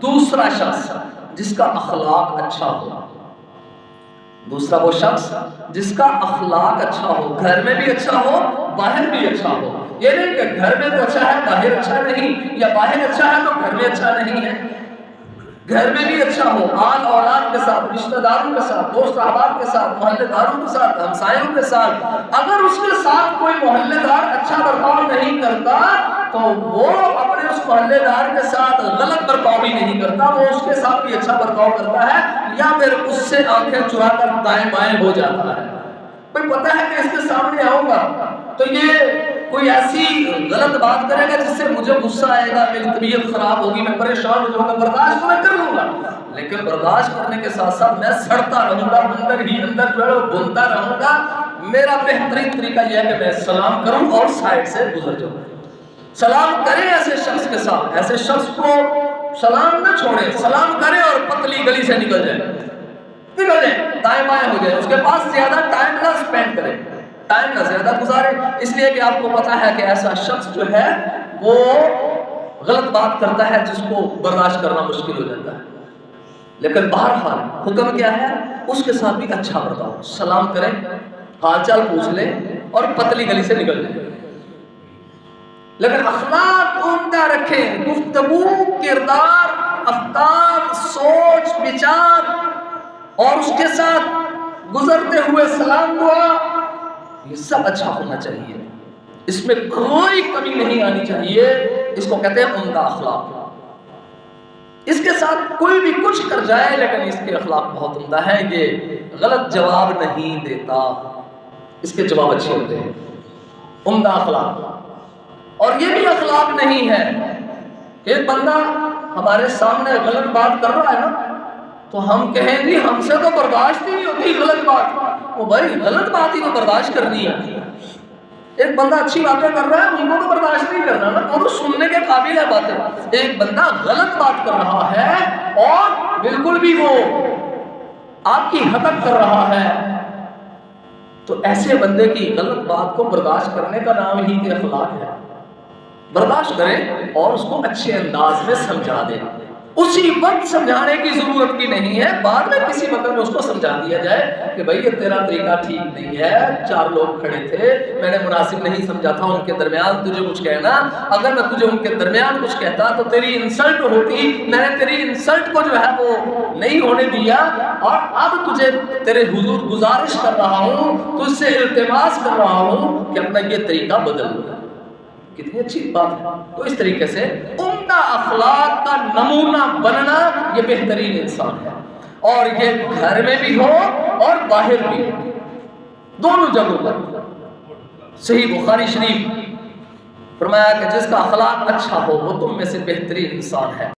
دوسرا شخص جس کا اخلاق اچھا ہو، دوسرا وہ شخص جس کا اخلاق اچھا ہو، گھر میں بھی اچھا ہو باہر بھی اچھا ہو. یہ نہیں کہ گھر میں تو اچھا ہے باہر اچھا نہیں، یا باہر اچھا ہے تو گھر میں اچھا نہیں ہے. گھر میں بھی اچھا ہو، آل اولاد کے ساتھ، رشتہ داروں کے ساتھ، دوست احباب کے ساتھ، محلے داروں کے ساتھ، ہمسایوں کے ساتھ. اگر اس کے ساتھ کوئی محلے دار اچھا برتاؤ نہیں کرتا تو وہ اپنے اس محلے دار کے ساتھ غلط برتاؤ بھی نہیں کرتا، وہ اس کے ساتھ بھی اچھا برتاؤ کرتا ہے، یا پھر اس سے آنکھیں چرا کر دائیں بائیں ہو جاتا ہے. کوئی پتہ ہے کہ اس کے سامنے آؤں گا تو یہ کوئی ایسی غلط بات کرے گا جس سے مجھے غصہ آئے گا، میری طبیعت خراب ہوگی، میں پریشان ہو جاؤں گا. برداشت تو میں کر لوں گا، لیکن برداشت کرنے کے ساتھ ساتھ میں سڑتا رہوں گا، اندر ہی اندر جو ہے وہ بھونتا رہوں گا. میرا بہترین طریقہ یہ ہے کہ میں سلام کروں اور سائڈ سے گزر جاؤں. سلام کریں ایسے شخص کے ساتھ، ایسے شخص کو سلام نہ چھوڑیں، سلام کریں اور پتلی گلی سے نکل جائیں، دائیں بائیں ہو جائے. اس کے پاس زیادہ ٹائم نہ اسپینڈ کریں، ٹائم نہ زیادہ گزارے، اس لیے کہ آپ کو پتا ہے کہ ایسا شخص جو ہے وہ غلط بات کرتا ہے جس کو برداشت کرنا مشکل ہو جاتا ہے. لیکن بہرحال حکم کیا ہے؟ اس کے ساتھ بھی اچھا برتاؤ، سلام کریں، حال چال پوچھ لیں اور پتلی گلی سے نکل جائیں. لیکن اخلاق عمدہ رکھیں، گفتگو، کردار، افکار، سوچ، وچار اور اس کے ساتھ گزرتے ہوئے سلام دعا، یہ سب اچھا ہونا چاہیے، اس میں کوئی کمی نہیں آنی چاہیے. اس کو کہتے ہیں عمدہ اخلاق. اس کے ساتھ کوئی بھی کچھ کر جائے لیکن اس کے اخلاق بہت عمدہ ہے، یہ غلط جواب نہیں دیتا، اس کے جواب اچھے ہوتے ہیں. عمدہ اخلاق. اور یہ بھی اخلاق نہیں ہے کہ ایک بندہ ہمارے سامنے غلط بات کر رہا ہے نا تو ہم کہیں گے ہم سے تو برداشت ہی نہیں ہوتی غلط بات. وہ بھائی غلط بات ہی تو برداشت کرنی ہے. ایک بندہ اچھی باتیں کر رہا ہے ان کو تو برداشت نہیں کرنا نا، وہ تو سننے کے قابل ہے باتیں. ایک بندہ غلط بات کر رہا ہے اور بالکل بھی وہ آپ کی حقیقت کر رہا ہے تو ایسے بندے کی غلط بات کو برداشت کرنے کا نام ہی کہ اخلاق ہے. برداشت کریں اور اس کو اچھے انداز میں سمجھا دیں. اسی وقت سمجھانے کی ضرورت بھی نہیں ہے، بعد میں کسی وقت میں اس کو سمجھا دیا جائے کہ بھائی یہ تیرا طریقہ ٹھیک نہیں ہے، 4 لوگ کھڑے تھے، میں نے مناسب نہیں سمجھا تھا ان کے درمیان تجھے کچھ کہنا. اگر میں تجھے ان کے درمیان کچھ کہتا تو تیری انسلٹ ہوتی، میں نے تیری انسلٹ کو جو ہے وہ نہیں ہونے دیا اور اب تجھے تیرے حضور گزارش کر رہا ہوں، تجھ سے التماس کر رہا ہوں کہ اپنا یہ طریقہ بدل. کتنی اچھی بات ہے. تو اس طریقے سے عمدہ اخلاق کا نمونہ بننا یہ بہترین انسان ہے، اور یہ گھر میں بھی ہو اور باہر بھی، دونوں جگہوں پر. صحیح بخاری شریف فرمایا کہ جس کا اخلاق اچھا ہو وہ تم میں سے بہترین انسان ہے.